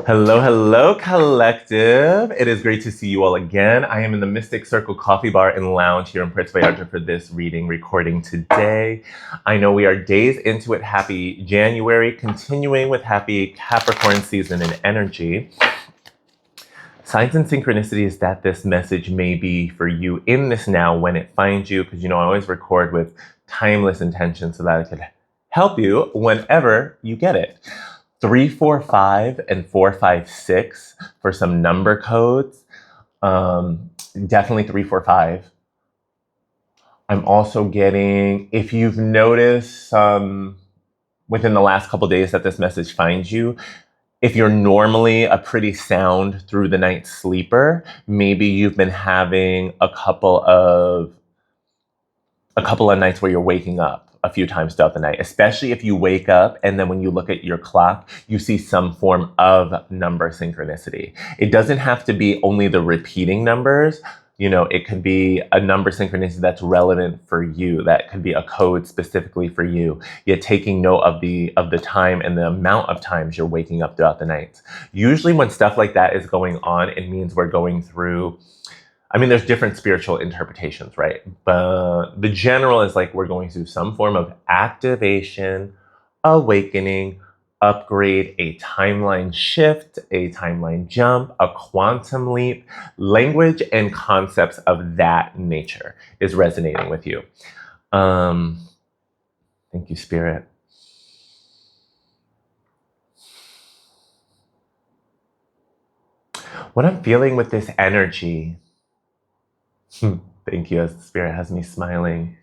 Hello, hello, collective. It is great to see you all again. I am in the Mystic Circle Coffee Bar and Lounge here in Puerto Vallarta for this reading recording today. I know we are days into it. Happy January, continuing with happy Capricorn season and energy. Signs and synchronicities that this message may be for you in this now when it finds you, because I always record with timeless intention so that it could help you whenever you get it. 345 and 456 for some number codes. Definitely 345. I'm also getting, if you've noticed within the last couple days that this message finds you, if you're normally a pretty sound through the night sleeper, maybe you've been having a couple of nights where you're waking up a few times throughout the night, especially if you wake up and then when you look at your clock, you see some form of number synchronicity. It doesn't have to be only the repeating numbers. It could be a number synchronicity that's relevant for you. That could be a code specifically for you. Yet taking note of the time and the amount of times you're waking up throughout the night. Usually when stuff like that is going on, it means we're going through, there's different spiritual interpretations, right? But the general is like we're going through some form of activation, awakening, upgrade, a timeline shift, a timeline jump, a quantum leap. Language and concepts of that nature is resonating with you. Thank you, Spirit. What I'm feeling with this energy, thank you, as the Spirit has me smiling.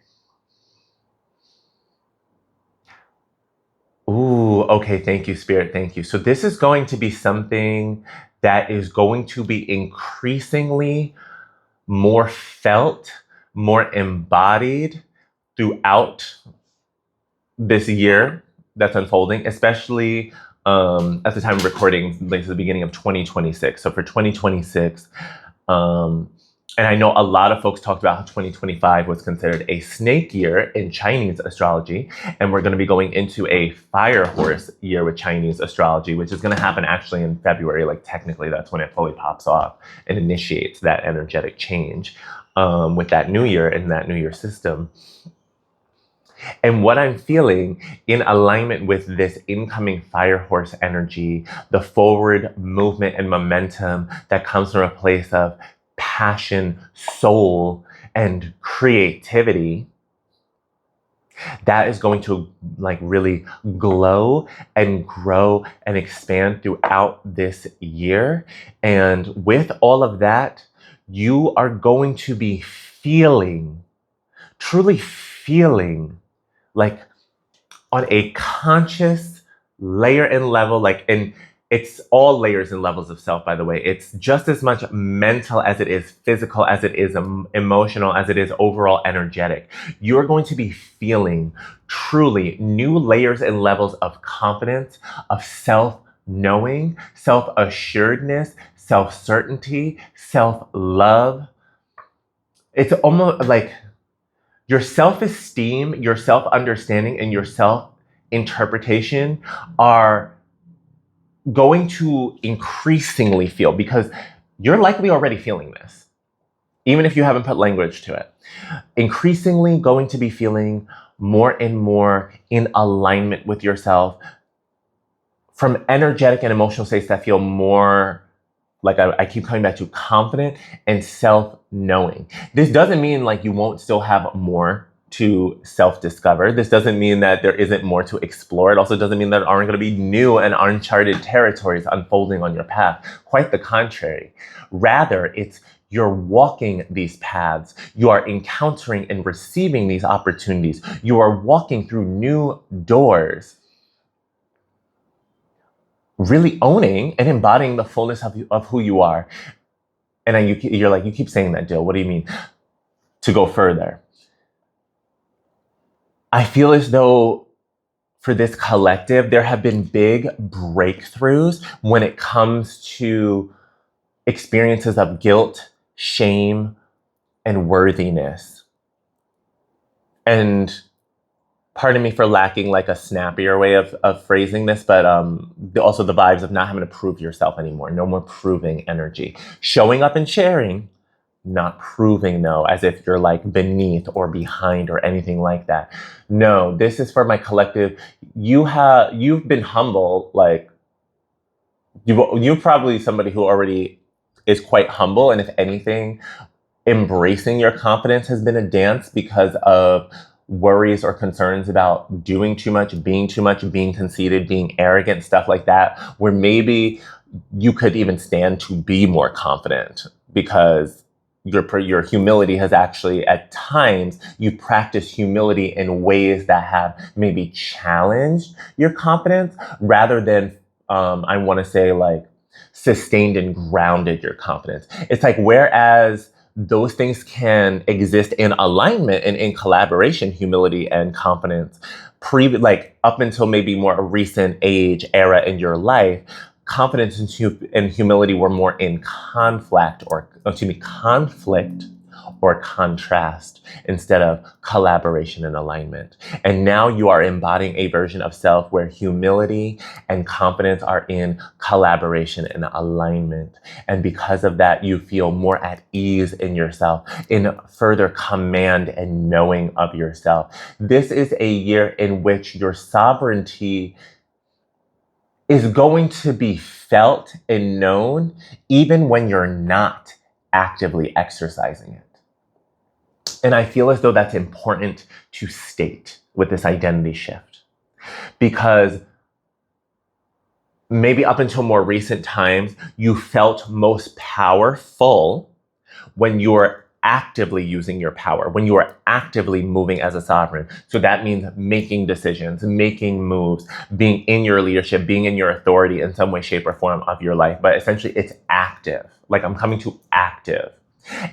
Ooh, okay, thank you, Spirit, thank you. So this is going to be something that is going to be increasingly more felt, more embodied throughout this year that's unfolding, especially at the time of recording, like the beginning of 2026. So for 2026, and I know a lot of folks talked about how 2025 was considered a snake year in Chinese astrology, and we're going to be going into a fire horse year with Chinese astrology, which is going to happen actually in February. Like technically, that's when it fully pops off and initiates that energetic change with that new year and that new year system. And what I'm feeling in alignment with this incoming fire horse energy, the forward movement and momentum that comes from a place of passion, soul, and creativity, that is going to really glow and grow and expand throughout this year. And with all of that, you are going to be truly feeling like on a conscious layer and level, and it's all layers and levels of self, by the way. It's just as much mental as it is physical, as it is emotional, as it is overall energetic. You're going to be feeling truly new layers and levels of confidence, of self-knowing, self-assuredness, self-certainty, self-love. It's almost like your self-esteem, your self-understanding, and your self-interpretation are going to increasingly feel, because you're likely already feeling this, even if you haven't put language to it, increasingly going to be feeling more and more in alignment with yourself from energetic and emotional states that feel more like I keep coming back to confident and self-knowing. This doesn't mean you won't still have more to self-discover. This doesn't mean that there isn't more to explore. It also doesn't mean there aren't going to be new and uncharted territories unfolding on your path. Quite the contrary. Rather, it's you're walking these paths. You are encountering and receiving these opportunities. You are walking through new doors, really owning and embodying the fullness of who you are. And then you're like, you keep saying that, Dil. What do you mean? To go further, I feel as though for this collective, there have been big breakthroughs when it comes to experiences of guilt, shame, and worthiness. And pardon me for lacking like a snappier way of phrasing this, but also the vibes of not having to prove yourself anymore. No more proving energy. Showing up and sharing, not proving though, as if you're like beneath or behind or anything like that. No, this is for my collective. You've been humble, like you're probably somebody who already is quite humble, and if anything, embracing your confidence has been a dance because of worries or concerns about doing too much, being conceited, being arrogant, stuff like that, where maybe you could even stand to be more confident because your humility has actually, at times, you practice humility in ways that have maybe challenged your confidence rather than, I want to say, like, sustained and grounded your confidence. It's like, whereas those things can exist in alignment and in collaboration, humility and confidence, like up until maybe more a recent age era in your life, confidence and humility were more in conflict or contrast instead of collaboration and alignment. And now you are embodying a version of self where humility and confidence are in collaboration and alignment. And because of that, you feel more at ease in yourself, in further command and knowing of yourself. This is a year in which your sovereignty is going to be felt and known even when you're not actively exercising it. And I feel as though that's important to state with this identity shift, because maybe up until more recent times, you felt most powerful when you were actively using your power, when you are actively moving as a sovereign. So that means making decisions, making moves, being in your leadership, being in your authority in some way, shape, or form of your life. But essentially, it's active. Like, I'm coming to active.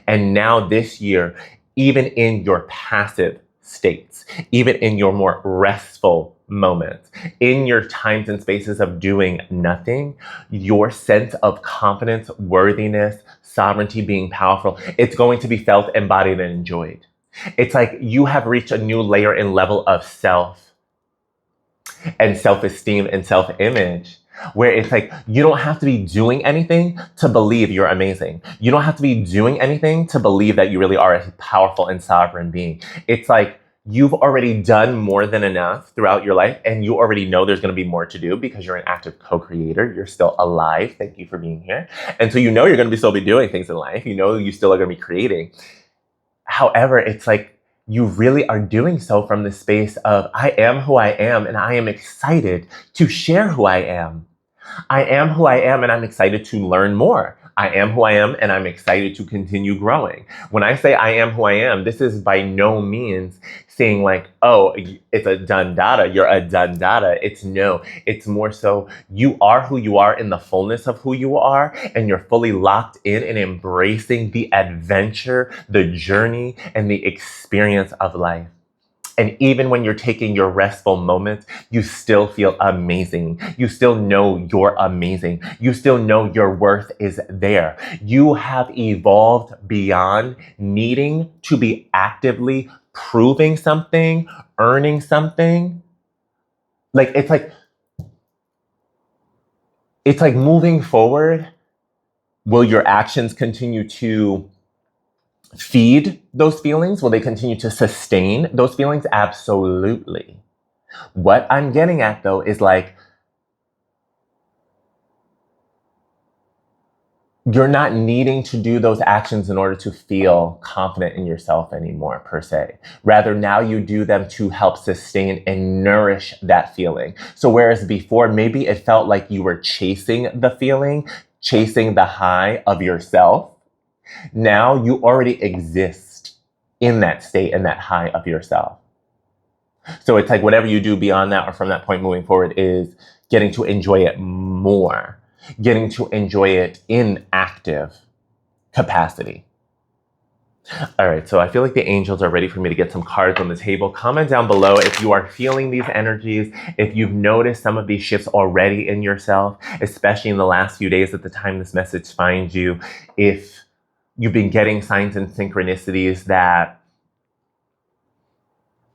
And now this year, even in your passive states, even in your more restful moments, in your times and spaces of doing nothing, your sense of confidence, worthiness, sovereignty, being powerful, it's going to be felt, embodied, and enjoyed. It's like you have reached a new layer and level of self and self-esteem and self-image, where it's like you don't have to be doing anything to believe you're amazing. You don't have to be doing anything to believe that you really are a powerful and sovereign being. It's like you've already done more than enough throughout your life, and you already know there's going to be more to do because you're an active co-creator. You're still alive. Thank you for being here. And so you know you're going to still be doing things in life. You know you still are going to be creating. However, it's like you really are doing so from the space of, I am who I am, and I am excited to share who I am. I am who I am, and I'm excited to learn more. I am who I am, and I'm excited to continue growing. When I say I am who I am, this is by no means saying like, oh, it's a done data, you're a done data. It's no, it's more so you are who you are in the fullness of who you are, and you're fully locked in and embracing the adventure, the journey, and the experience of life. And even when you're taking your restful moments, you still feel amazing. You still know you're amazing. You still know your worth is there. You have evolved beyond needing to be actively proving something, earning something. Like, it's like moving forward. Will your actions continue to feed those feelings? Will they continue to sustain those feelings? Absolutely. What I'm getting at, though, is like, you're not needing to do those actions in order to feel confident in yourself anymore, per se. Rather, now you do them to help sustain and nourish that feeling. So whereas before, maybe it felt like you were chasing the feeling, chasing the high of yourself, now you already exist in that state and that high of yourself. So it's like whatever you do beyond that or from that point moving forward is getting to enjoy it more, getting to enjoy it in active capacity. All right, so I feel like the angels are ready for me to get some cards on the table. Comment down below if you are feeling these energies, if you've noticed some of these shifts already in yourself, especially in the last few days at the time this message finds you, if you've been getting signs and synchronicities that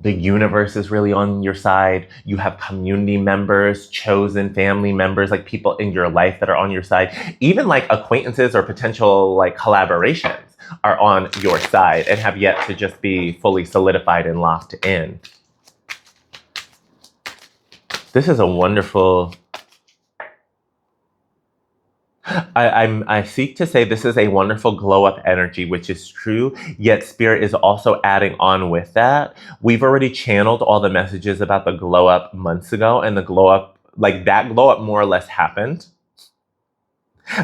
The universe is really on your side. You have community members, chosen family members, like people in your life that are on your side. Even like acquaintances or potential like collaborations are on your side and have yet to just be fully solidified and locked in. This is a wonderful... I seek to say this is a wonderful glow up energy, which is true, yet spirit is also adding on with that. We've already channeled all the messages about the glow up months ago, and the glow up, like that glow up more or less happened.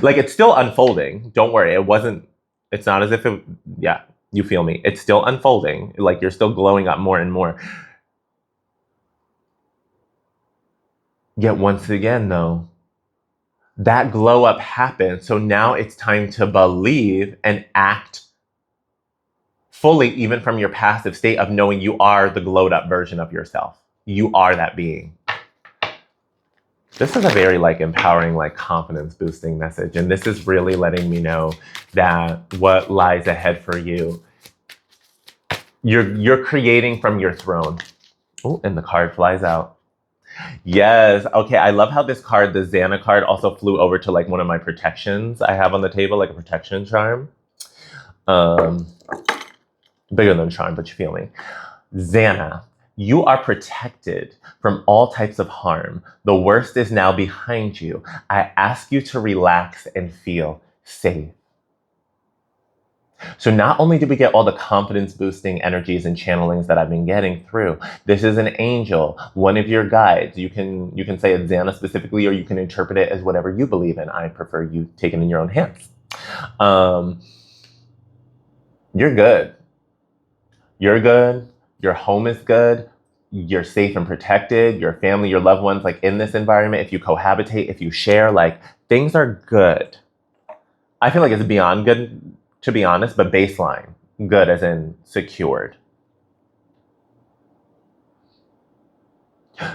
Like it's still unfolding. Don't worry. It's not as if it, yeah, you feel me. It's still unfolding. Like you're still glowing up more and more. Yet once again, though, that glow up happened. So now it's time to believe and act fully, even from your passive state of knowing you are the glowed up version of yourself. You are that being. This is a very like empowering, like confidence boosting message. And this is really letting me know that what lies ahead for you, you're creating from your throne. Oh, and the card flies out. Yes. Okay. I love how this card, the Xana card, also flew over to like one of my protections I have on the table, like a protection charm. Bigger than charm, but you feel me. Xana, you are protected from all types of harm. The worst is now behind you. I ask you to relax and feel safe. So not only did we get all the confidence boosting energies and channelings that I've been getting through, this is an angel, one of your guides. You can say it's Xana specifically, or you can interpret it as whatever you believe in. I prefer you take it in your own hands. You're good. You're good. Your home is good. You're safe and protected. Your family, your loved ones, like in this environment, if you cohabitate, if you share, like things are good. I feel like it's beyond good, to be honest, but baseline, good as in secured.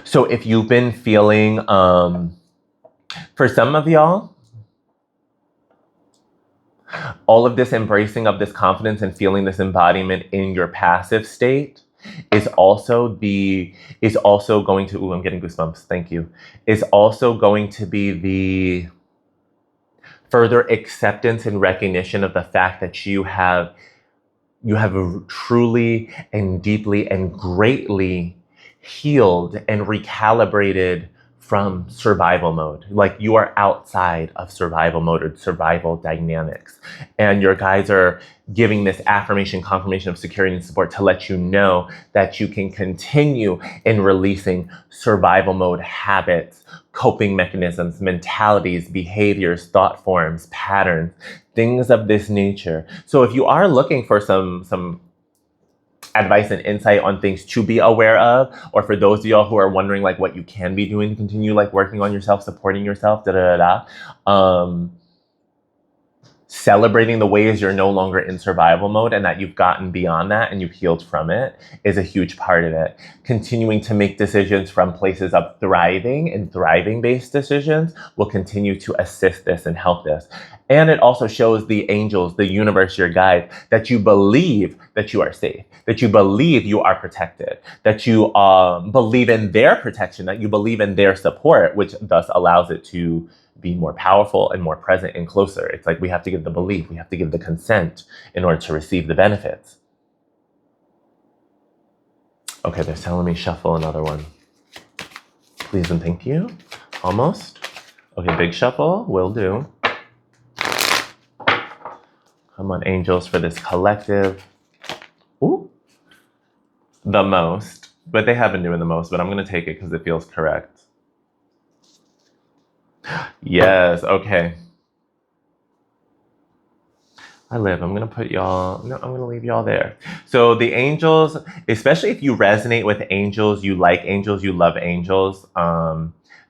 So if you've been feeling, for some of y'all, all of this embracing of this confidence and feeling this embodiment in your passive state is also going to, I'm getting goosebumps, thank you, is also going to be the further acceptance and recognition of the fact that you have truly and deeply and greatly healed and recalibrated from survival mode. Like you are outside of survival mode or survival dynamics. And your guides are giving this affirmation, confirmation of security and support to let you know that you can continue in releasing survival mode habits, coping mechanisms, mentalities, behaviors, thought forms, patterns, things of this nature. So if you are looking for some advice and insight on things to be aware of, or for those of y'all who are wondering like what you can be doing to continue like working on yourself, supporting yourself, celebrating the ways you're no longer in survival mode and that you've gotten beyond that and you've healed from it is a huge part of it. Continuing to make decisions from places of thriving and thriving-based decisions will continue to assist this and help this. And it also shows the angels, the universe, your guide, that you believe that you are safe, that you believe you are protected, that you believe in their protection, that you believe in their support, which thus allows it to be more powerful and more present and closer. It's like we have to give the belief, we have to give the consent in order to receive the benefits. Okay, they're telling me shuffle another one. Please and thank you. Almost. Okay, big shuffle, will do. Come on, angels, for this collective. Ooh, the most. But they have been doing the most, but I'm going to take it because it feels correct. Yes, okay. I'm going to put y'all, no, I'm going to leave y'all there. So the angels, especially if you resonate with angels, you like angels, you love angels,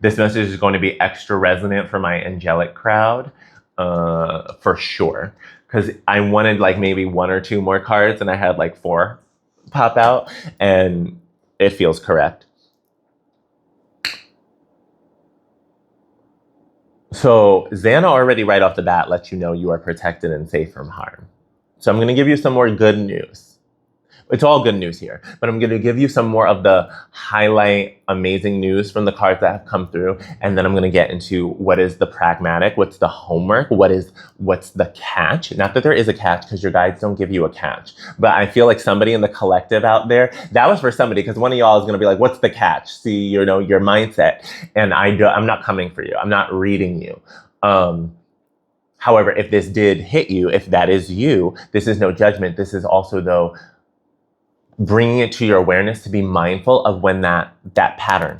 this message is going to be extra resonant for my angelic crowd, for sure. Because I wanted like maybe one or two more cards and I had like 4 pop out and it feels correct. So Xana already right off the bat lets you know you are protected and safe from harm. So I'm going to give you some more good news. It's all good news here, but I'm going to give you some more of the highlight amazing news from the cards that have come through, and then I'm going to get into what is the pragmatic, what's the homework, what's the catch. Not that there is a catch, because your guides don't give you a catch, but I feel like somebody in the collective out there, that was for somebody, because one of y'all is going to be like, what's the catch? See, you know, your mindset, and I'm not coming for you. I'm not reading you. However, if this did hit you, if that is you, this is no judgment. This is also, though, bringing it to your awareness to be mindful of when that pattern,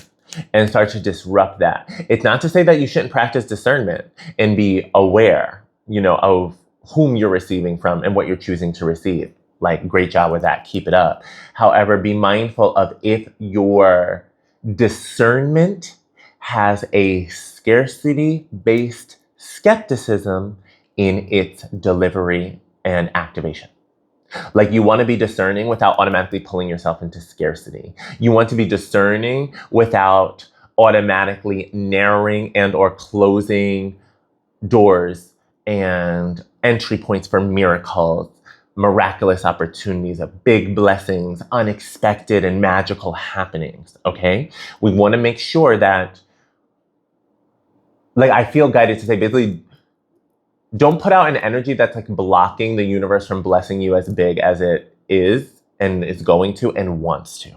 and start to disrupt that. It's not to say that you shouldn't practice discernment and be aware, you know, of whom you're receiving from and what you're choosing to receive. Like, great job with that. Keep it up. However, be mindful of if your discernment has a scarcity-based skepticism in its delivery and activation. Like, you want to be discerning without automatically pulling yourself into scarcity. You want to be discerning without automatically narrowing and or closing doors and entry points for miracles, miraculous opportunities, big blessings, unexpected and magical happenings, okay? We want to make sure that, like, I feel guided to say, basically, don't put out an energy that's like blocking the universe from blessing you as big as it is and is going to and wants to.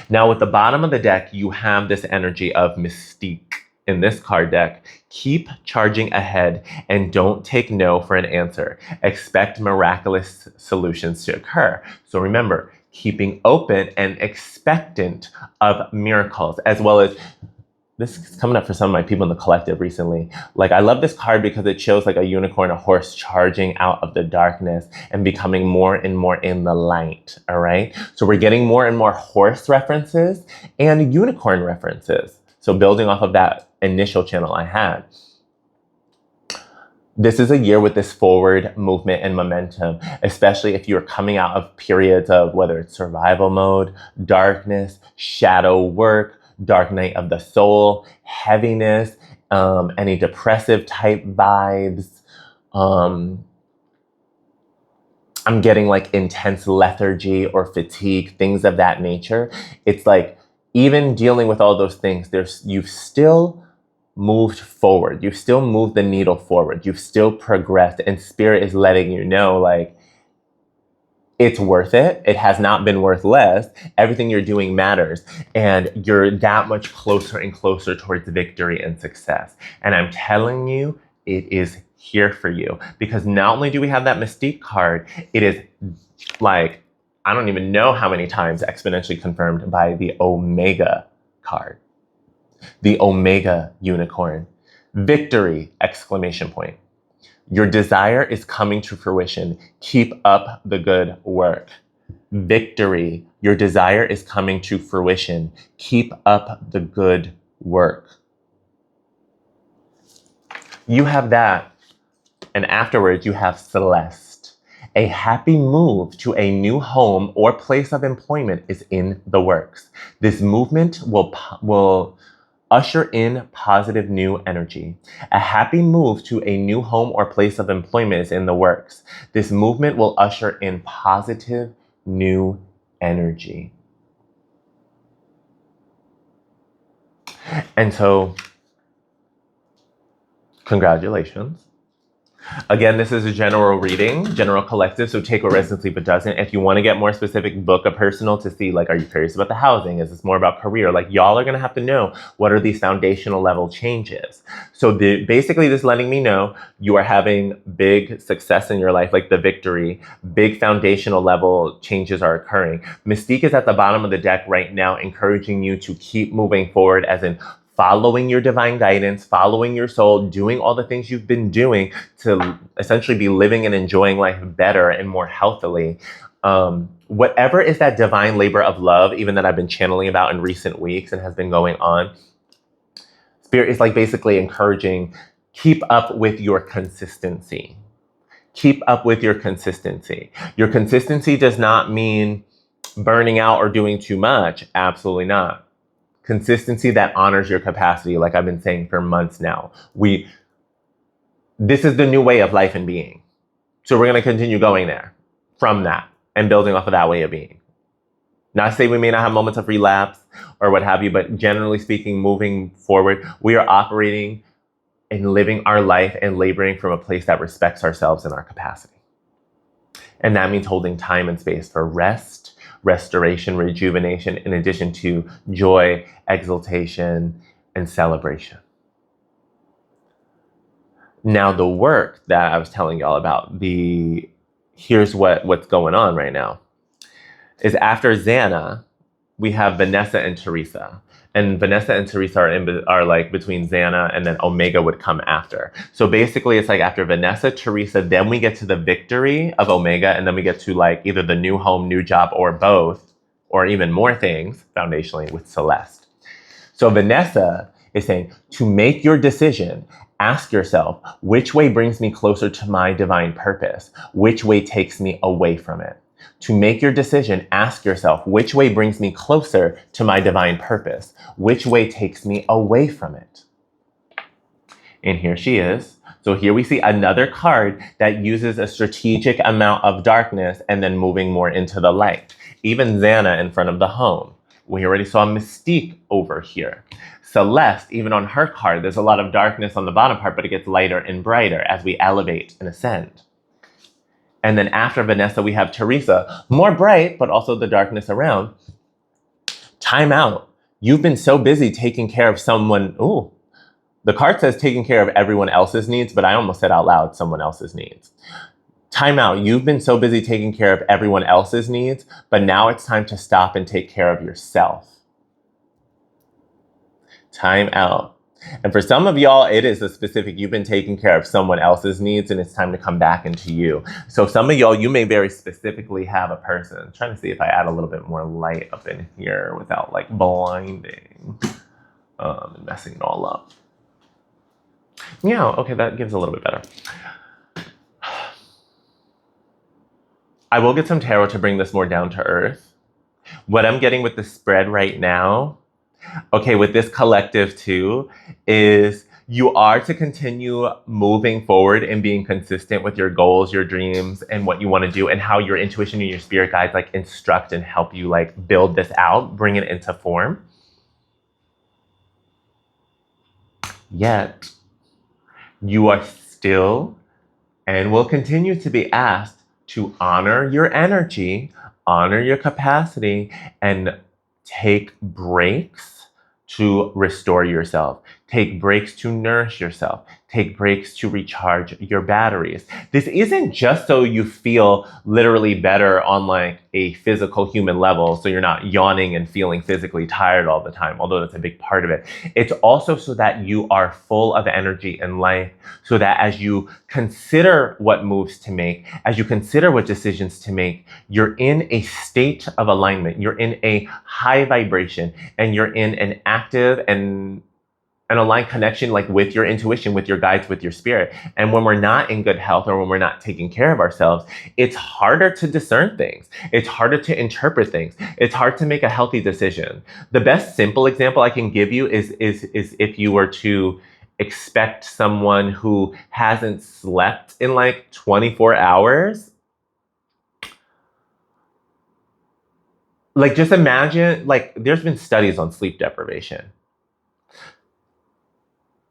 Now, with the bottom of the deck, you have this energy of mystique in this card deck. Keep charging ahead and don't take no for an answer. Expect miraculous solutions to occur. So remember, keeping open and expectant of miracles, as well as, this is coming up for some of my people in the collective recently. Like, I love this card because it shows like a unicorn, a horse charging out of the darkness and becoming more and more in the light, all right? So we're getting more and more horse references and unicorn references. So building off of that initial channel I had. This is a year with this forward movement and momentum, especially if you're coming out of periods of whether it's survival mode, darkness, shadow work, dark night of the soul, heaviness, any depressive type vibes. I'm getting like intense lethargy or fatigue, things of that nature. It's like, even dealing with all those things, you've still moved forward. You've still moved the needle forward. You've still progressed, and spirit is letting you know, like, it's worth it. It has not been worth less. Everything you're doing matters. And you're that much closer and closer towards victory and success. And I'm telling you, it is here for you. Because not only do we have that Mystique card, it is like, I don't even know how many times exponentially confirmed by the Omega card. The Omega unicorn. Victory! Exclamation point. Your desire is coming to fruition. Keep up the good work. Victory. Your desire is coming to fruition. Keep up the good work. You have that. And afterwards, you have Celeste. A happy move to a new home or place of employment is in the works. This movement will usher in positive new energy. A happy move to a new home or place of employment is in the works. This movement will usher in positive new energy. And so, congratulations. Again, this is a general reading, general collective, so take what resonates, leave what doesn't. If you want to get more specific, book a personal to see, like, are you curious about the housing? Is this more about career? Like, y'all are going to have to know what are these foundational level changes. So basically this letting me know you are having big success in your life, like the victory, big foundational level changes are occurring. Mystique is at the bottom of the deck right now, encouraging you to keep moving forward, as in following your divine guidance, following your soul, doing all the things you've been doing to essentially be living and enjoying life better and more healthily. Whatever is that divine labor of love, even that I've been channeling about in recent weeks and has been going on, Spirit is like basically encouraging, keep up with your consistency. Keep up with your consistency. Your consistency does not mean burning out or doing too much. Absolutely not. Consistency that honors your capacity, like I've been saying for months now. This is the new way of life and being. So we're going to continue going there from that. and building off of that way of being. Not to say we may not have moments of relapse or what have you, but generally speaking, moving forward, we are operating and living our life and laboring from a place that respects ourselves and our capacity. And that means holding time and space for rest, restoration, rejuvenation, in addition to joy, exaltation, and celebration. Now, the work that I was telling y'all about, here's what's going on right now, is after Xana, we have Vanessa and Teresa. And Vanessa and Teresa are like between Xana, and then Omega would come after. So basically it's like after Vanessa, Teresa, then we get to the victory of Omega, and then we get to like either the new home, new job, or both, or even more things foundationally with Celeste. So Vanessa is saying, to make your decision, ask yourself, which way brings me closer to my divine purpose? Which way takes me away from it? To make your decision, ask yourself, which way brings me closer to my divine purpose? Which way takes me away from it? And here she is. So here we see another card that uses a strategic amount of darkness and then moving more into the light. Even Xana in front of the home. We already saw Mystique over here. Celeste, even on her card, there's a lot of darkness on the bottom part, but it gets lighter and brighter as we elevate and ascend. And then after Vanessa, we have Teresa, more bright, but also the darkness around. Time out. You've been so busy taking care of someone. Ooh, the card says taking care of everyone else's needs, but I almost said out loud someone else's needs. Time out. You've been so busy taking care of everyone else's needs, but now it's time to stop and take care of yourself. Time out. And for some of y'all, it is a specific, you've been taking care of someone else's needs and it's time to come back into you. So some of y'all, you may very specifically have a person. I'm trying to see if I add a little bit more light up in here without like blinding and messing it all up. Yeah, okay, that gives a little bit better. I will get some tarot to bring this more down to earth. What I'm getting with the spread right now, okay, with this collective too, is you are to continue moving forward and being consistent with your goals, your dreams, and what you want to do, and how your intuition and your spirit guides like instruct and help you like build this out, bring it into form. Yet, you are still and will continue to be asked to honor your energy, honor your capacity, and take breaks to restore yourself. Take breaks to nourish yourself. Take breaks to recharge your batteries. This isn't just so you feel literally better on like a physical human level, so you're not yawning and feeling physically tired all the time, although that's a big part of it. It's also so that you are full of energy and life, so that as you consider what moves to make, as you consider what decisions to make, you're in a state of alignment. You're in a high vibration, and you're in an active and an aligned connection like with your intuition, with your guides, with your spirit. And when we're not in good health or when we're not taking care of ourselves, it's harder to discern things. It's harder to interpret things. It's hard to make a healthy decision. The best simple example I can give you is if you were to expect someone who hasn't slept in like 24 hours. Like just imagine, like there's been studies on sleep deprivation.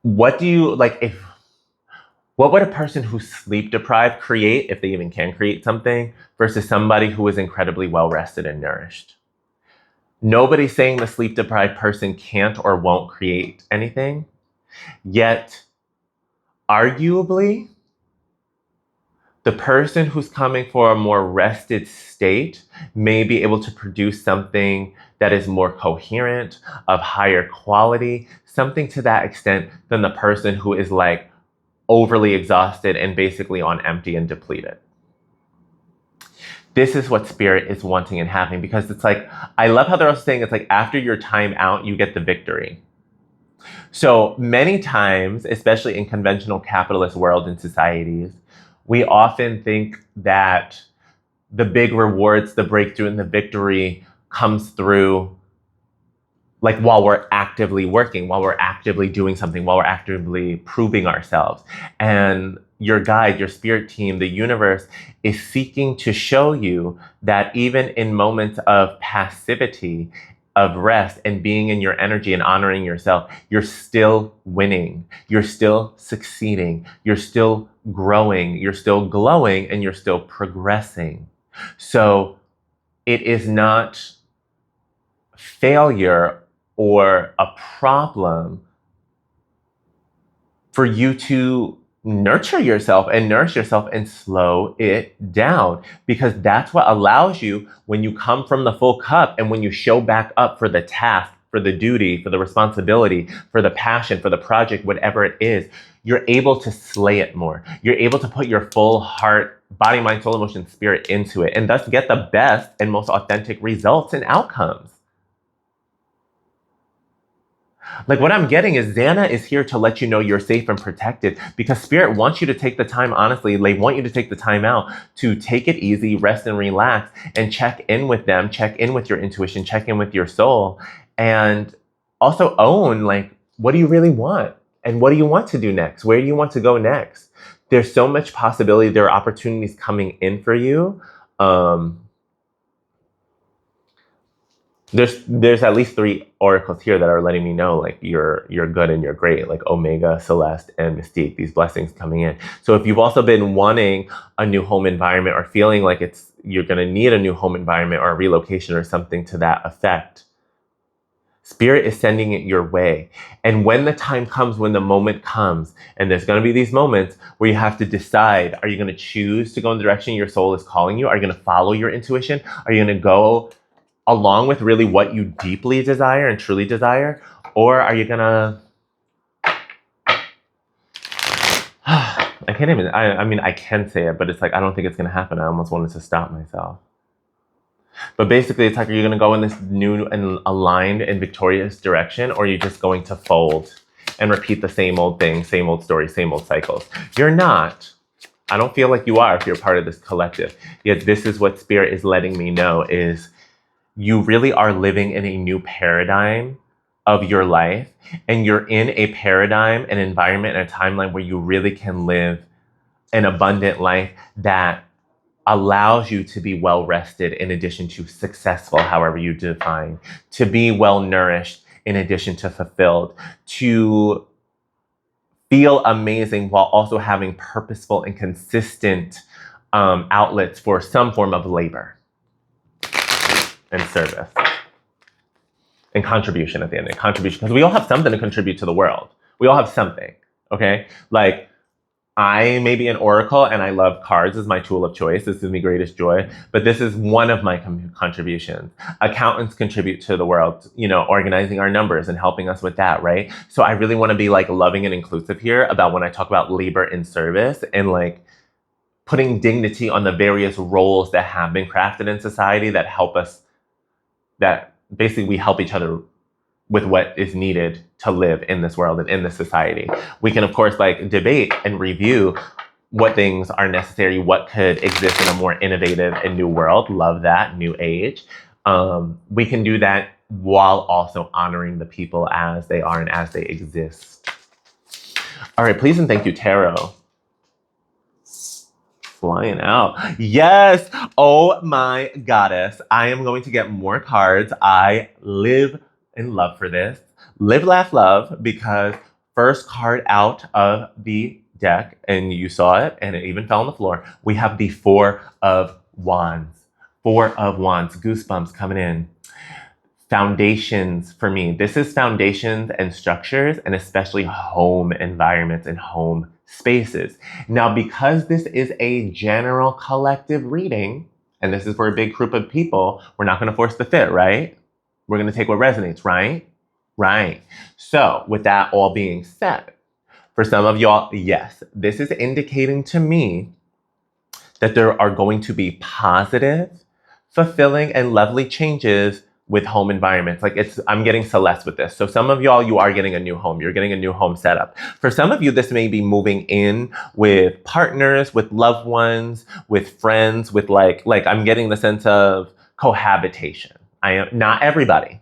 What would a person who's sleep deprived create, if they even can create something, versus somebody who is incredibly well rested and nourished? Nobody's saying the sleep deprived person can't or won't create anything, yet arguably the person who's coming for a more rested state may be able to produce something that is more coherent, of higher quality, something to that extent than the person who is like overly exhausted and basically on empty and depleted. This is what spirit is wanting and having, because it's like, I love how they're also saying it's like after your time out, you get the victory. So many times, especially in conventional capitalist world and societies, we often think that the big rewards, the breakthrough, and the victory comes through like while we're actively working, while we're actively doing something, while we're actively proving ourselves. And your guide, your spirit team, the universe is seeking to show you that even in moments of passivity, of rest and being in your energy and honoring yourself, you're still winning. You're still succeeding. You're still growing. You're still glowing, and you're still progressing. So it is not failure or a problem for you to nurture yourself and nourish yourself and slow it down, because that's what allows you, when you come from the full cup and when you show back up for the task, for the duty, for the responsibility, for the passion, for the project, whatever it is, you're able to slay it more. You're able to put your full heart, body, mind, soul, emotion, spirit into it, and thus get the best and most authentic results and outcomes. Like, what I'm getting is Xana is here to let you know you're safe and protected, because Spirit wants you to take the time, honestly, they want you to take the time out to take it easy, rest and relax, and check in with them, check in with your intuition, check in with your soul, and also own, like, what do you really want? And what do you want to do next? Where do you want to go next? There's so much possibility. There are opportunities coming in for you. There's at least 3 oracles here that are letting me know, like, you're good and you're great, like Omega, Celeste, and Mystique, these blessings coming in. So if you've also been wanting a new home environment or feeling like you're going to need a new home environment or a relocation or something to that effect, Spirit is sending it your way. And when the time comes, when the moment comes, and there's going to be these moments where you have to decide, are you going to choose to go in the direction your soul is calling you? Are you going to follow your intuition? Are you going to go along with really what you deeply desire and truly desire? Or are you gonna, I can't even, I mean, I can say it, but it's like, I don't think it's gonna happen. I almost wanted to stop myself. But basically, it's like, are you gonna go in this new and aligned and victorious direction, or are you just going to fold and repeat the same old thing, same old story, same old cycles? You're not. I don't feel like you are if you're part of this collective. Yet this is what Spirit is letting me know, is you really are living in a new paradigm of your life, and you're in a paradigm, an environment, and a timeline where you really can live an abundant life that allows you to be well rested in addition to successful, however you define, to be well nourished in addition to fulfilled, to feel amazing while also having purposeful and consistent outlets for some form of labor and service and contribution at the end of contribution, because we all have something to contribute to the world. We all have something, okay? Like, I may be an oracle and I love cards as my tool of choice. This gives me greatest joy, but this is one of my contributions. Accountants contribute to the world, organizing our numbers and helping us with that, right? So I really want to be like loving and inclusive here about when I talk about labor and service, and like putting dignity on the various roles that have been crafted in society that help us, that basically we help each other with what is needed to live in this world and in this society. We can, of course, like debate and review what things are necessary, what could exist in a more innovative and new world. Love that, new age. We can do that while also honoring the people as they are and as they exist. All right, please and thank you, Tarot. Flying out. Yes. Oh my goddess. I am going to get more cards. I live in love for this. Live, laugh, love, because first card out of the deck, and you saw it, and it even fell on the floor. We have the 4 of Wands. 4 of Wands. Goosebumps coming in. Foundations for me. This is foundations and structures, and especially home environments and home spaces. Now, because this is a general collective reading, and this is for a big group of people, we're not going to force the fit, right? We're going to take what resonates, right? Right. So with that all being said, for some of y'all, yes, this is indicating to me that there are going to be positive, fulfilling, and lovely changes with home environments. Like, I'm getting Celeste with this. So some of y'all, you are getting a new home. You're getting a new home setup. For some of you, this may be moving in with partners, with loved ones, with friends, with like I'm getting the sense of cohabitation. I am not everybody.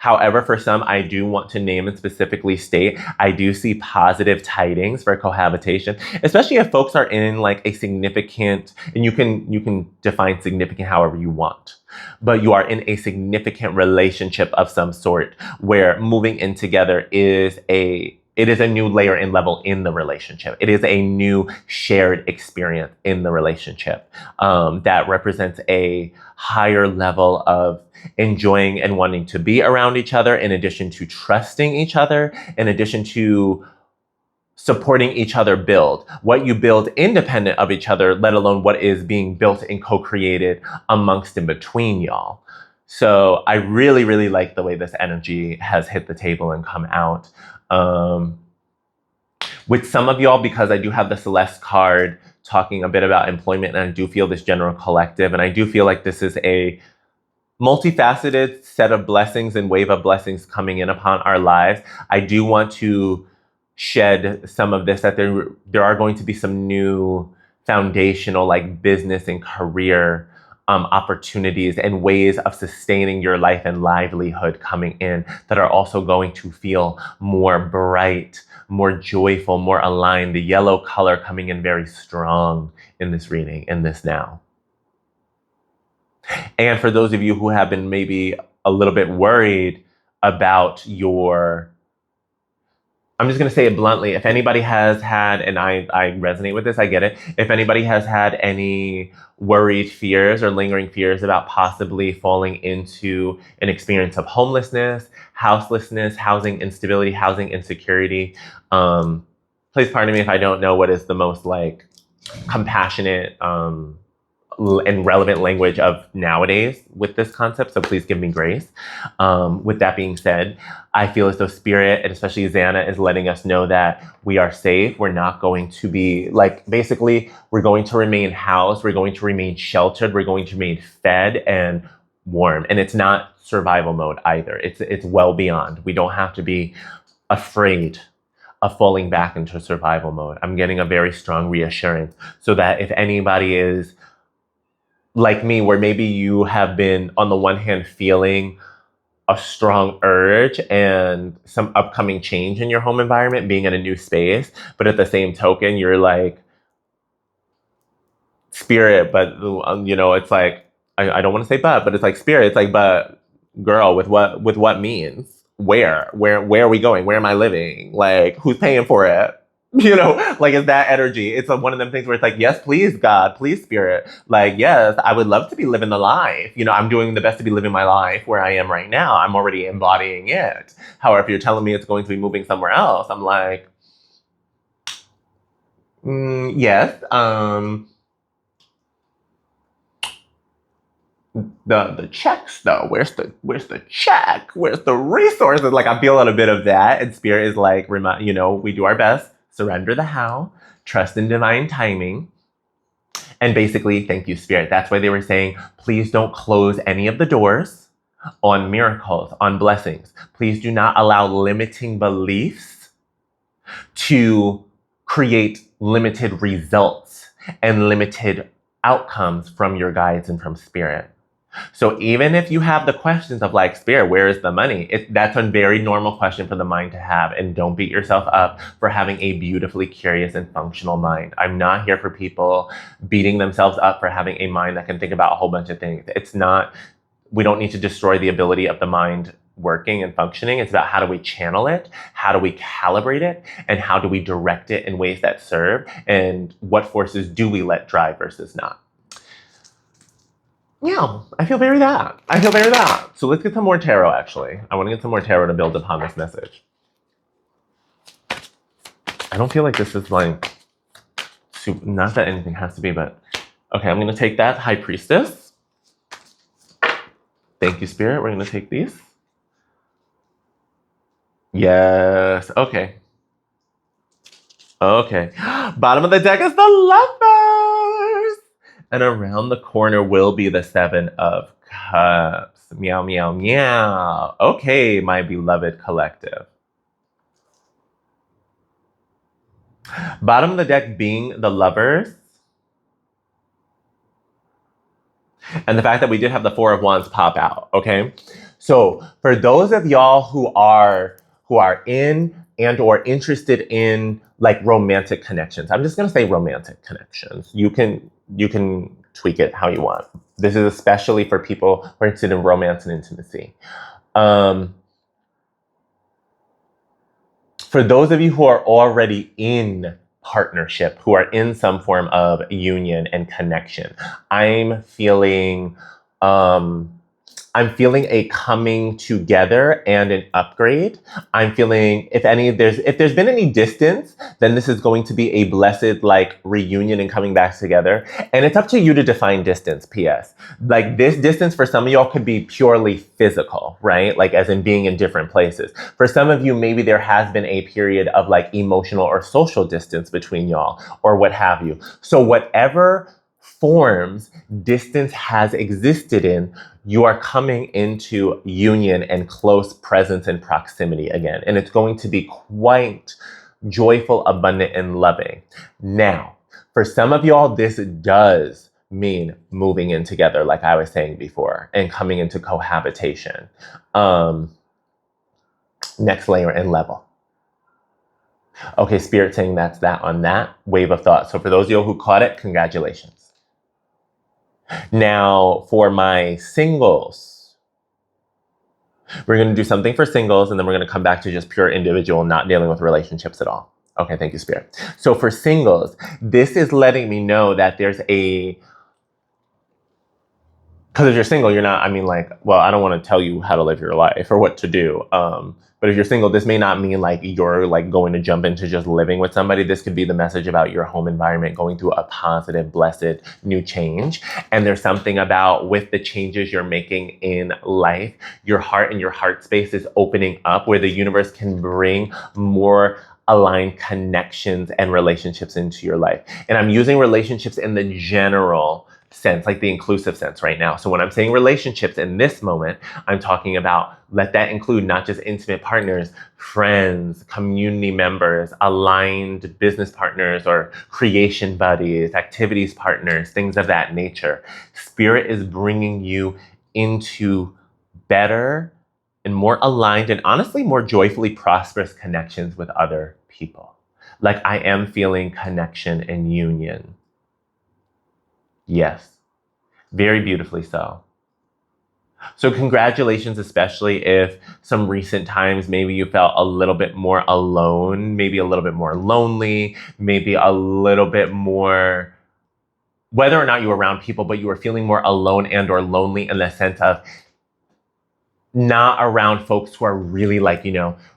However, for some, I do want to name and specifically state, I do see positive tidings for cohabitation, especially if folks are in like a significant, and you can define significant however you want, but you are in a significant relationship of some sort where moving in together it is a new layer and level in the relationship. It is a new shared experience in the relationship that represents a higher level of enjoying and wanting to be around each other, in addition to trusting each other, in addition to supporting each other build. What you build independent of each other, let alone what is being built and co-created amongst and between y'all. So I really, really like the way this energy has hit the table and come out. With some of y'all, because I do have the Celeste card talking a bit about employment, and I do feel this general collective, and I do feel like this is a multifaceted set of blessings and wave of blessings coming in upon our lives. I do want to shed some of this, that there are going to be some new foundational like business and career opportunities and ways of sustaining your life and livelihood coming in that are also going to feel more bright, more joyful, more aligned. The yellow color coming in very strong in this reading, in this now. And for those of you who have been maybe a little bit worried about I'm just going to say it bluntly, if anybody has had, and I resonate with this, I get it. If anybody has had any worried fears or lingering fears about possibly falling into an experience of homelessness, houselessness, housing instability, housing insecurity, please pardon me if I don't know what is the most like compassionate, and relevant language of nowadays with this concept, so please give me grace. With that being said, I feel as though Spirit, and especially Xana, is letting us know that we are safe. We're not going to be, like, basically, we're going to remain housed, we're going to remain sheltered, we're going to remain fed and warm. And it's not survival mode either. It's well beyond. We don't have to be afraid of falling back into survival mode. I'm getting a very strong reassurance, so that if anybody is like me, where maybe you have been, on the one hand, feeling a strong urge and some upcoming change in your home environment, being in a new space, but at the same token, you're like, Spirit, but, it's like, I don't want to say but it's like, Spirit, it's like, but girl, with what means? Where are we going? Where am I living? Like, who's paying for it? Like, it's that energy. It's one of them things where it's like, yes, please, God, please, Spirit. Like, yes, I would love to be living the life. I'm doing the best to be living my life where I am right now. I'm already embodying it. However, if you're telling me it's going to be moving somewhere else, I'm like, yes. The checks though, where's the check? Where's the resources? Like, I feel a little bit of that. And Spirit is like, we do our best. Surrender the how, trust in divine timing. And basically, thank you, Spirit. That's why they were saying, please don't close any of the doors on miracles, on blessings. Please do not allow limiting beliefs to create limited results and limited outcomes from your guides and from Spirit. So even if you have the questions of like, Spirit, where is the money? That's a very normal question for the mind to have. And don't beat yourself up for having a beautifully curious and functional mind. I'm not here for people beating themselves up for having a mind that can think about a whole bunch of things. We don't need to destroy the ability of the mind working and functioning. It's about how do we channel it? How do we calibrate it? And how do we direct it in ways that serve? And what forces do we let drive versus not? Yeah, I feel very that. So let's get some more tarot, actually. I want to get some more tarot to build upon this message. I don't feel like this is like, not that anything has to be, but okay, I'm going to take that High Priestess. Thank you, Spirit. We're going to take these. Yes, okay. Okay. Bottom of the deck is the Lovers. And around the corner will be the Seven of Cups. Meow, meow, meow. Okay, my beloved collective. Bottom of the deck being the Lovers. And the fact that we did have the Four of Wands pop out, okay? So for those of y'all who are in and or interested in like romantic connections, I'm just gonna say romantic connections. You can tweak it how you want. This is especially for people who are interested in romance and intimacy. For those of you who are already in partnership, who are in some form of union and connection, I'm feeling um, I'm feeling a coming together and an upgrade. I'm feeling if there's been any distance, then this is going to be a blessed like reunion and coming back together. And it's up to you to define distance, PS. Like this distance for some of y'all could be purely physical, right? Like as in being in different places. For some of you, maybe there has been a period of like emotional or social distance between y'all or what have you. So whatever forms distance has existed in, you are coming into union and close presence and proximity again. And it's going to be quite joyful, abundant, and loving. Now, for some of y'all, this does mean moving in together, like I was saying before, and coming into cohabitation. Next layer and level. Okay, Spirit saying that's that on that wave of thought. So for those of you who caught it, congratulations. Now, for my singles, we're going to do something for singles, and then we're going to come back to just pure individual, not dealing with relationships at all. Okay, thank you, Spirit. So for singles, this is letting me know that there's a... Because if you're single, you're not, I mean, like, well, I don't want to tell you how to live your life or what to do. But if you're single, this may not mean like you're like going to jump into just living with somebody. This could be the message about your home environment going through a positive, blessed new change. And there's something about with the changes you're making in life, your heart and your heart space is opening up where the universe can bring more aligned connections and relationships into your life. And I'm using relationships in the general sense, like the inclusive sense right now. So when I'm saying relationships in this moment, I'm talking about let that include not just intimate partners, friends, community members, aligned business partners or creation buddies, activities partners, things of that nature. Spirit is bringing you into better and more aligned and honestly more joyfully prosperous connections with other people. Like I am feeling connection and union. Yes, very beautifully so. So congratulations, especially if some recent times maybe you felt a little bit more alone, maybe a little bit more lonely, maybe a little bit more, whether or not you were around people, but you were feeling more alone and or lonely in the sense of not around folks who are really like,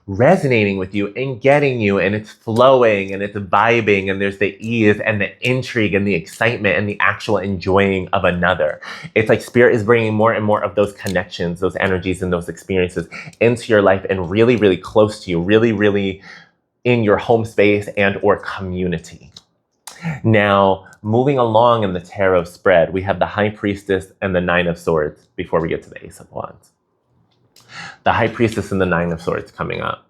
resonating with you and getting you and it's flowing and it's vibing and there's the ease and the intrigue and the excitement and the actual enjoying of another. It's like Spirit is bringing more and more of those connections, those energies and those experiences into your life and really, really close to you, really, really in your home space and or community. Now, moving along in the tarot spread, we have the High Priestess and the Nine of Swords before we get to the Ace of Wands. The High Priestess and the Nine of Swords coming up.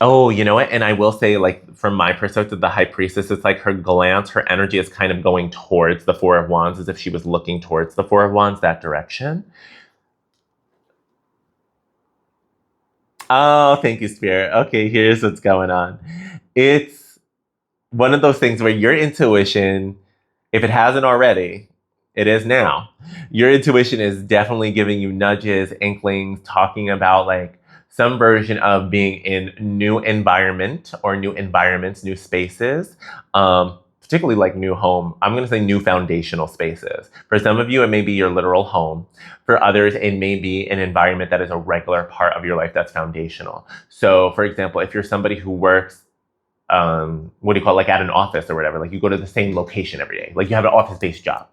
Oh, you know what? And I will say, like, from my perspective, the High Priestess, it's like her glance, her energy is kind of going towards the Four of Wands as if she was looking towards the Four of Wands, that direction. Oh, thank you, Spirit. Okay, here's what's going on. It's one of those things where your intuition, if it hasn't already, it is now. Your intuition is definitely giving you nudges, inklings, talking about like some version of being in new environment or new environments, new spaces, particularly like new home. I'm going to say new foundational spaces. For some of you, it may be your literal home. For others, it may be an environment that is a regular part of your life that's foundational. So for example, if you're somebody who works what do you call it, like at an office or whatever, like you go to the same location every day, like you have an office-based job.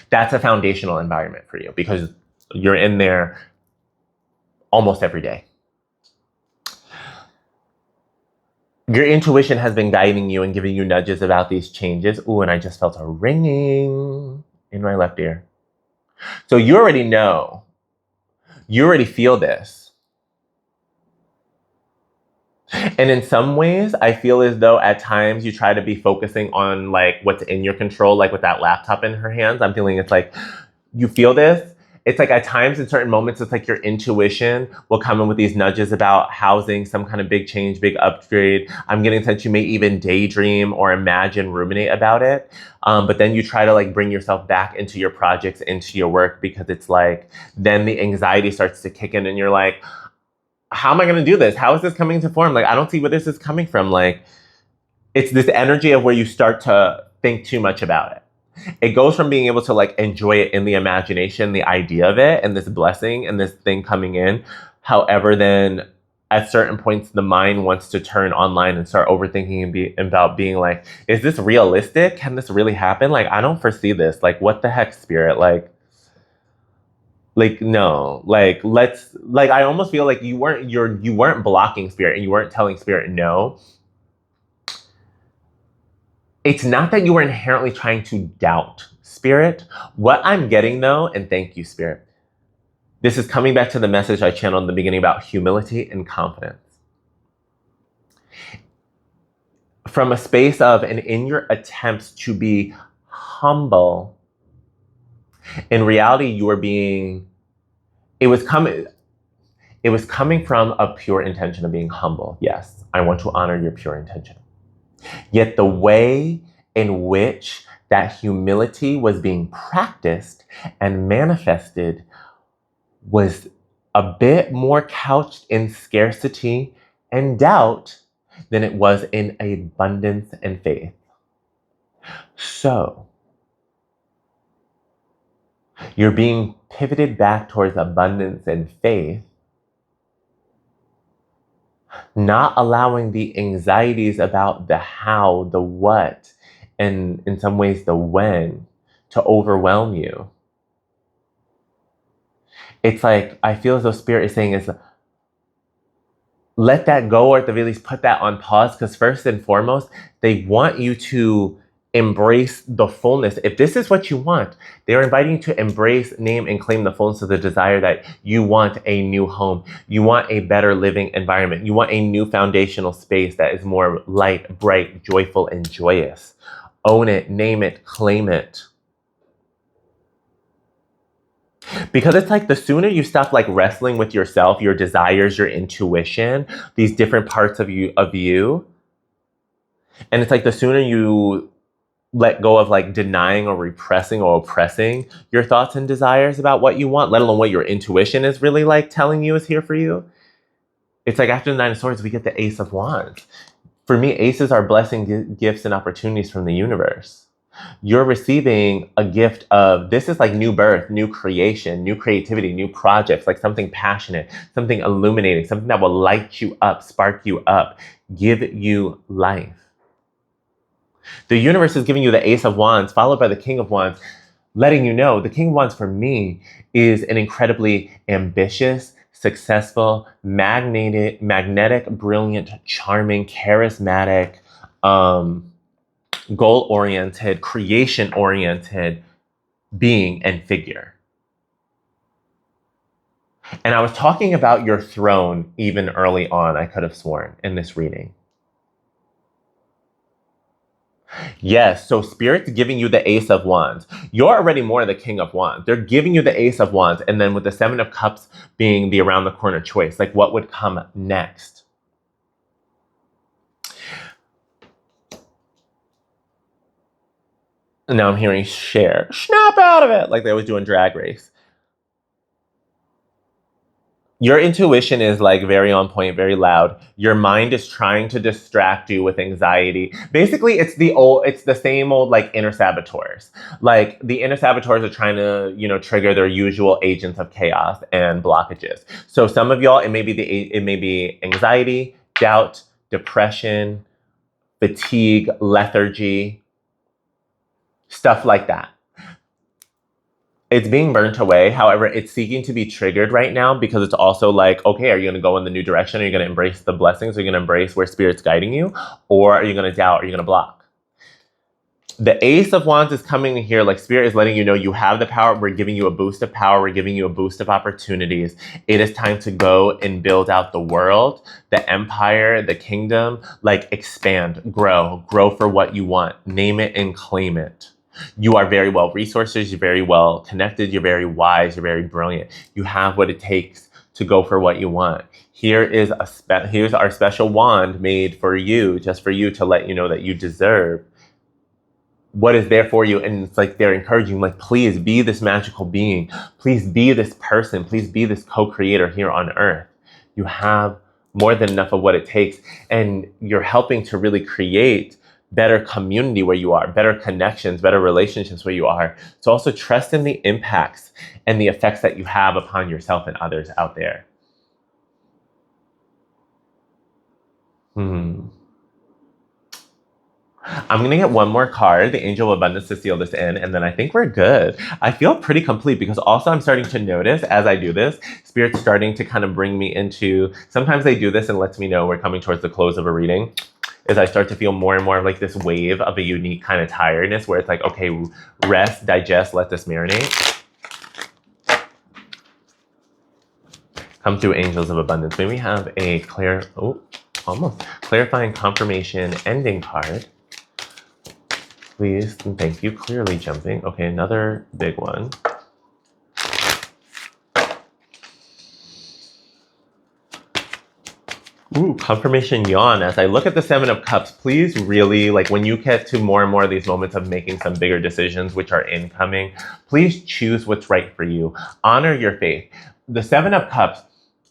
That's a foundational environment for you because you're in there almost every day. Your intuition has been guiding you and giving you nudges about these changes. Ooh, and I just felt a ringing in my left ear. So you already know. You already feel this. And in some ways, I feel as though at times you try to be focusing on like what's in your control, like with that laptop in her hands. I'm feeling it's like you feel this it's like at times in certain moments, it's like your intuition will come in with these nudges about housing, some kind of big change, big upgrade. I'm getting a sense you may even daydream or imagine, ruminate about it. But then you try to like bring yourself back into your projects, into your work, because it's like, then the anxiety starts to kick in and you're like, how am I going to do this? How is this coming to form? Like, I don't see where this is coming from. Like, it's this energy of where you start to think too much about it. It goes from being able to like enjoy it in the imagination, the idea of it, and this blessing and this thing coming in. However, then at certain points, the mind wants to turn online and start overthinking and be about being like, is this realistic? Can this really happen? Like, I don't foresee this. Like, what the heck, spirit? Like no, like let's like I almost feel like you weren't blocking spirit and you weren't telling spirit no. It's not that you were inherently trying to doubt spirit. What I'm getting though, and thank you, spirit, this is coming back to the message I channeled in the beginning about humility and confidence. From a space of, and in your attempts to be humble, in reality, you were being, it was coming from a pure intention of being humble. Yes, I want to honor your pure intention. Yet the way in which that humility was being practiced and manifested was a bit more couched in scarcity and doubt than it was in abundance and faith. So, you're being pivoted back towards abundance and faith, not allowing the anxieties about the how, the what, and in some ways the when to overwhelm you. It's like, I feel as though spirit is saying is, let that go, or at the very least put that on pause, because first and foremost, they want you to embrace the fullness. If this is what you want, they're inviting you to embrace, name, and claim the fullness of the desire that you want a new home. You want a better living environment. You want a new foundational space that is more light, bright, joyful, and joyous. Own it, name it, claim it. Because it's like the sooner you stop like wrestling with yourself, your desires, your intuition, these different parts of you, and it's like the sooner you let go of like denying or repressing or oppressing your thoughts and desires about what you want, let alone what your intuition is really like telling you is here for you. It's like after the Nine of Swords, we get the Ace of Wands. For me, aces are blessing, gifts, and opportunities from the universe. You're receiving a gift of, this is like new birth, new creation, new creativity, new projects, like something passionate, something illuminating, something that will light you up, spark you up, give you life. The universe is giving you the Ace of Wands, followed by the King of Wands, letting you know the King of Wands for me is an incredibly ambitious, successful, magnetic, brilliant, charming, charismatic, goal-oriented, creation-oriented being and figure. And I was talking about your throne even early on, I could have sworn, in this reading. Yes, so Spirit's giving you the Ace of Wands. You're already more the King of Wands. They're giving you the Ace of Wands, and then with the Seven of Cups being the around the corner choice, like what would come next? And now I'm hearing share. Snap out of it! Like they always do in Drag Race. Your intuition is like very on point, very loud. Your mind is trying to distract you with anxiety. Basically, it's the same old like inner saboteurs. Like the inner saboteurs are trying to, trigger their usual agents of chaos and blockages. So some of y'all, it may be anxiety, doubt, depression, fatigue, lethargy, stuff like that. It's being burnt away. However, it's seeking to be triggered right now because it's also like, okay, are you going to go in the new direction? Are you going to embrace the blessings? Are you going to embrace where Spirit's guiding you? Or are you going to doubt? Are you going to block? The Ace of Wands is coming in here like Spirit is letting you know you have the power. We're giving you a boost of power. We're giving you a boost of opportunities. It is time to go and build out the world, the empire, the kingdom, like expand, grow for what you want. Name it and claim it. You are very well resourced, you're very well connected, you're very wise, you're very brilliant. You have what it takes to go for what you want. Here's our special wand made for you, just for you, to let you know that you deserve what is there for you. And it's like they're encouraging, like, please be this magical being. Please be this person. Please be this co-creator here on earth. You have more than enough of what it takes. And you're helping to really create better community where you are, better connections, better relationships where you are. So also trust in the impacts and the effects that you have upon yourself and others out there. I'm going to get one more card, the Angel of Abundance, to seal this in, and then I think we're good. I feel pretty complete because also I'm starting to notice as I do this, Spirit's starting to kind of bring me into, sometimes they do this and lets me know we're coming towards the close of a reading, as I start to feel more and more like this wave of a unique kind of tiredness where it's like, okay, rest, digest, let this marinate. Come through, Angels of Abundance. May we have a clarifying confirmation ending card. Please and thank you. Clearly jumping. Okay, another big one. Ooh, confirmation yawn. As I look at the Seven of Cups, please really, like, when you get to more and more of these moments of making some bigger decisions, which are incoming, please choose what's right for you. Honor your faith. The Seven of Cups,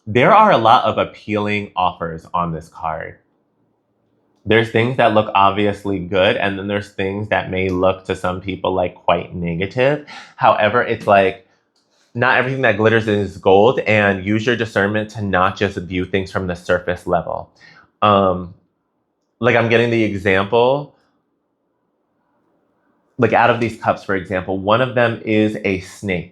there are a lot of appealing offers on this card. There's things that look obviously good, and then there's things that may look to some people like quite negative. However, it's like not everything that glitters is gold, and use your discernment to not just view things from the surface level. Like I'm getting the example, like out of these cups, for example, one of them is a snake.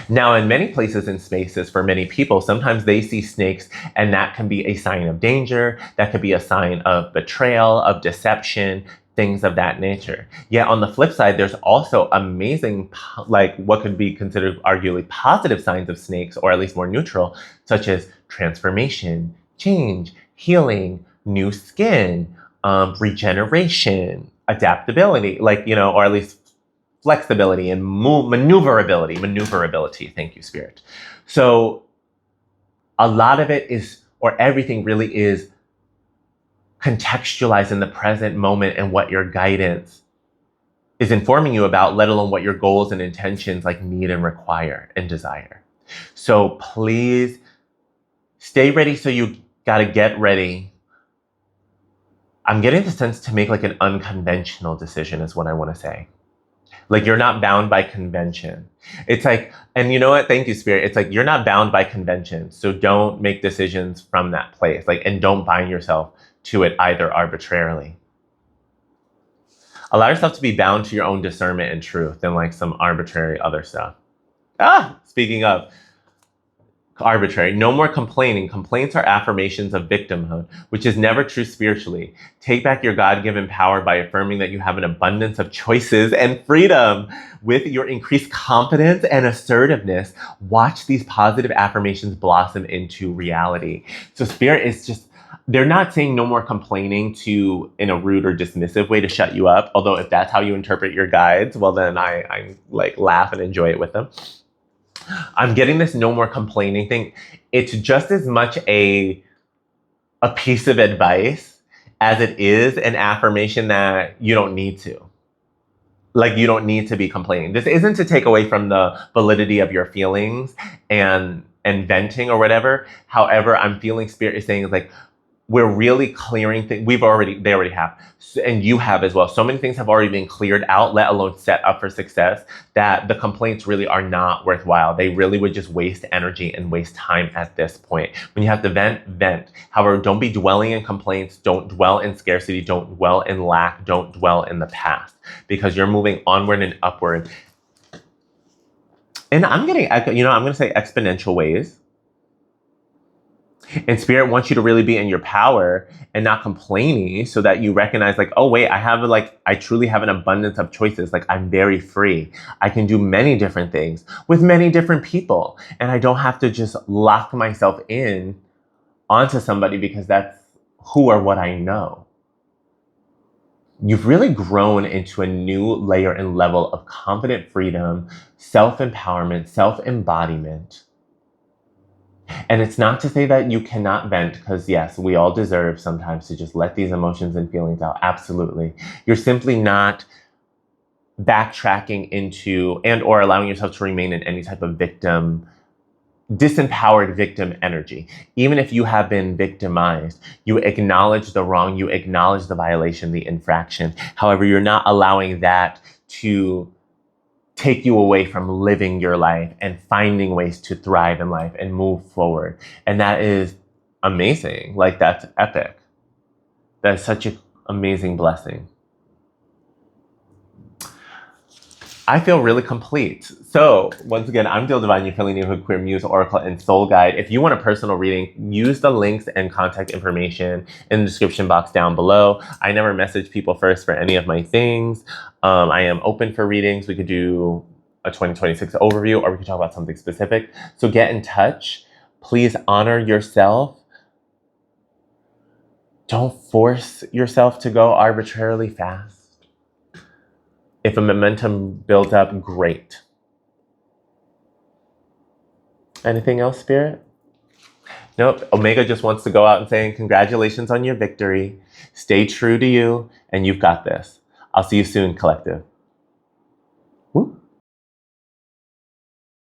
Now, in many places and spaces, for many people, sometimes they see snakes and that can be a sign of danger. That could be a sign of betrayal, of deception, things of that nature. Yet on the flip side, there's also amazing, like what could be considered arguably positive signs of snakes, or at least more neutral, such as transformation, change, healing, new skin, regeneration, adaptability, like, you know, or at least flexibility and maneuverability. Thank you, Spirit. So a lot of it is, or everything really is, contextualized in the present moment and what your guidance is informing you about, let alone what your goals and intentions like need and require and desire. So please stay ready. So you got to get ready. I'm getting the sense to make like an unconventional decision is what I want to say. Like you're not bound by convention. It's like, and you know what? Thank you, Spirit. It's like you're not bound by convention. So don't make decisions from that place. Like, and don't bind yourself to it either arbitrarily. Allow yourself to be bound to your own discernment and truth than like some arbitrary other stuff. Speaking of arbitrary, no more complaining. Complaints are affirmations of victimhood, which is never true spiritually. Take back your God-given power by affirming that you have an abundance of choices and freedom. With your increased confidence and assertiveness, watch these positive affirmations blossom into reality. So Spirit is just, they're not saying no more complaining to in a rude or dismissive way to shut you up. Although if that's how you interpret your guides, well then I like laugh and enjoy it with them. I'm getting this no more complaining thing. It's just as much a piece of advice as it is an affirmation that you don't need to. Like you don't need to be complaining. This isn't to take away from the validity of your feelings and venting or whatever. However, I'm feeling Spirit is saying is like, we're really clearing things. They already have, and you have as well. So many things have already been cleared out, let alone set up for success, that the complaints really are not worthwhile. They really would just waste energy and waste time at this point. When you have to vent. However, don't be dwelling in complaints. Don't dwell in scarcity. Don't dwell in lack. Don't dwell in the past, because you're moving onward and upward. And I'm getting, I'm going to say exponential ways. And Spirit wants you to really be in your power and not complaining, so that you recognize like, oh wait, I truly have an abundance of choices. Like I'm very free. I can do many different things with many different people. And I don't have to just lock myself in onto somebody because that's who or what I know. you've really grown into a new layer and level of confident freedom, self-empowerment, self-embodiment. And it's not to say that you cannot vent, because yes, we all deserve sometimes to just let these emotions and feelings out. Absolutely. You're simply not backtracking into and or allowing yourself to remain in any type of disempowered victim energy. Even if you have been victimized, you acknowledge the wrong, you acknowledge the violation, the infraction. However, you're not allowing that to take you away from living your life and finding ways to thrive in life and move forward. And that is amazing. Like, that's epic. That's such an amazing blessing. I feel really complete. So, once again, I'm Dil Divine, your Feeling Neighborhood Queer Muse, Oracle, and Soul Guide. If you want a personal reading, use the links and contact information in the description box down below. I never message people first for any of my things. I am open for readings. We could do a 2026 overview, or we could talk about something specific. So get in touch. Please honor yourself. Don't force yourself to go arbitrarily fast. If a momentum builds up, great. Anything else, Spirit? Nope. Omega just wants to go out and saying, congratulations on your victory. Stay true to you, and you've got this. I'll see you soon, Collective.